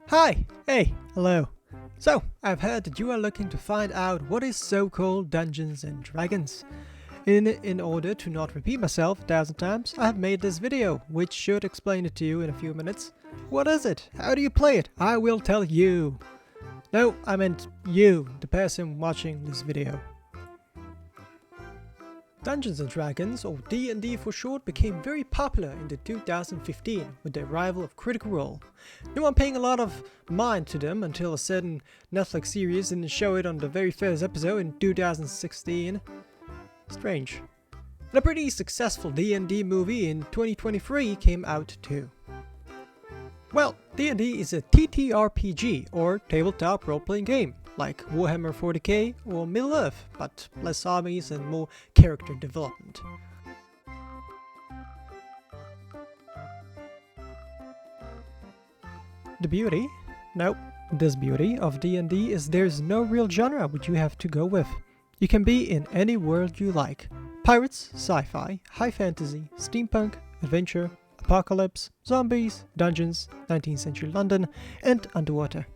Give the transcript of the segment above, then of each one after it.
Hi! Hey! Hello! So, I've heard that you are looking to find out what is so-called Dungeons and Dragons. In order to not repeat myself 1,000 times, I have made this video, which should explain it to you in a few minutes. What is it? How do you play it? I will tell you! No, I meant you, the person watching this video. Dungeons and Dragons, or D&D for short, became very popular in 2015 with the arrival of Critical Role. No one paying a lot of mind to them until a certain Netflix series didn't show it on the very first episode in 2016. Strange. And a pretty successful D&D movie in 2023 came out too. Well, D&D is a TTRPG, or tabletop role-playing game, like Warhammer 40k or Middle-earth, but less armies and more character development. The beauty? Nope, this beauty of D&D is there's no real genre which you have to go with. You can be in any world you like. Pirates, sci-fi, high fantasy, steampunk, adventure, apocalypse, zombies, dungeons, 19th century London, and underwater.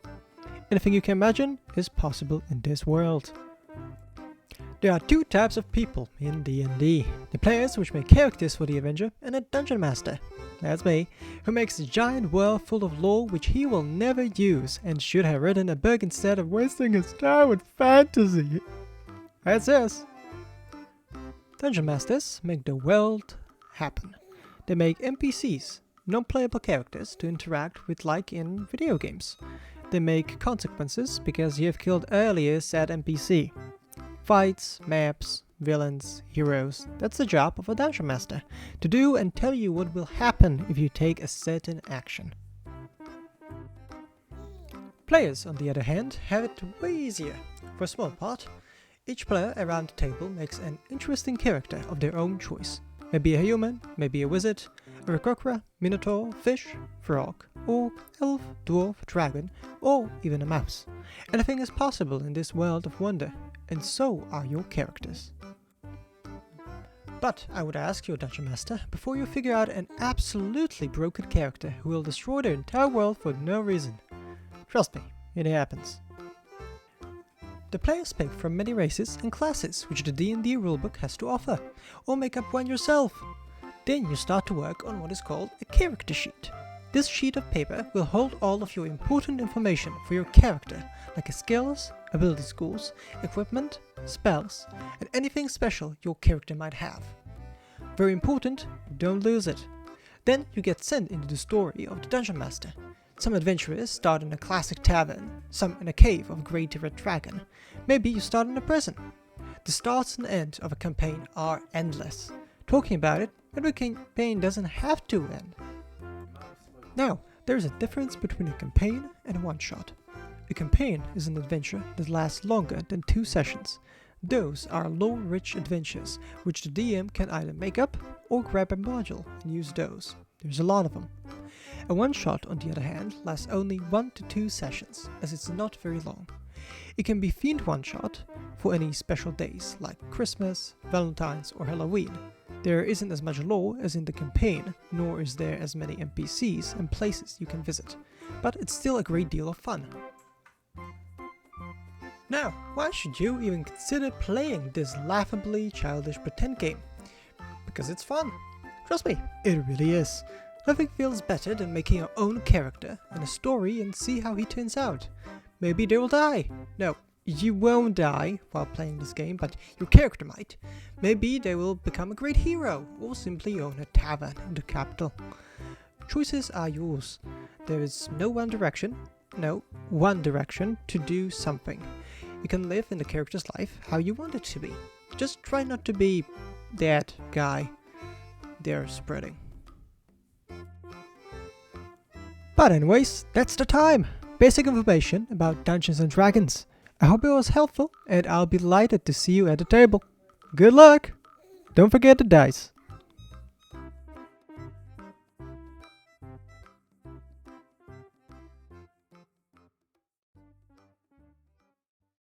Anything you can imagine is possible in this world. There are two types of people in D&D. The players, which make characters for the adventure, and a dungeon master, that's me, who makes a giant world full of lore which he will never use and should have written a book instead of wasting his time with fantasy. That's us. Dungeon masters make the world happen. They make NPCs, non-playable characters, to interact with like in video games. They make consequences because you have killed earlier said NPC. Fights, maps, villains, heroes, that's the job of a dungeon master, to do and tell you what will happen if you take a certain action. Players, on the other hand, have it way easier. For a small part, each player around the table makes an interesting character of their own choice. Maybe a human, maybe a wizard, a Rokokra, minotaur, fish, frog, orc, elf, dwarf, dragon, or even a mouse. Anything is possible in this world of wonder, and so are your characters. But I would ask your dungeon master before you figure out an absolutely broken character who will destroy the entire world for no reason. Trust me, it happens. The players pick from many races and classes which the D&D rulebook has to offer, or make up one yourself. Then you start to work on what is called a character sheet. This sheet of paper will hold all of your important information for your character, like his skills, ability scores, equipment, spells, and anything special your character might have. Very important, don't lose it. Then you get sent into the story of the dungeon master. Some adventurers start in a classic tavern, some in a cave of a great red dragon. Maybe you start in a prison. The starts and ends of a campaign are endless. Talking about it, every campaign doesn't have to end. Now, there is a difference between a campaign and a one-shot. A campaign is an adventure that lasts longer than 2 sessions. Those are lore-rich adventures, which the DM can either make up or grab a module and use those. There's a lot of them. A one-shot, on the other hand, lasts only 1 to 2 sessions, as it's not very long. It can be themed one-shot for any special days, like Christmas, Valentine's or Halloween. There isn't as much lore as in the campaign, nor is there as many NPCs and places you can visit, but it's still a great deal of fun. Now, why should you even consider playing this laughably childish pretend game? Because it's fun. Trust me, it really is. Nothing feels better than making your own character and a story and see how he turns out. Maybe they will die. No, you won't die while playing this game, but your character might. Maybe they will become a great hero, or simply own a tavern in the capital. Choices are yours. There is no one direction to do something. You can live in the character's life how you want it to be. Just try not to be that guy they're spreading. But anyways, that's the time. Basic information about Dungeons and Dragons. I hope it was helpful, and I'll be delighted to see you at the table. Good luck! Don't forget the dice.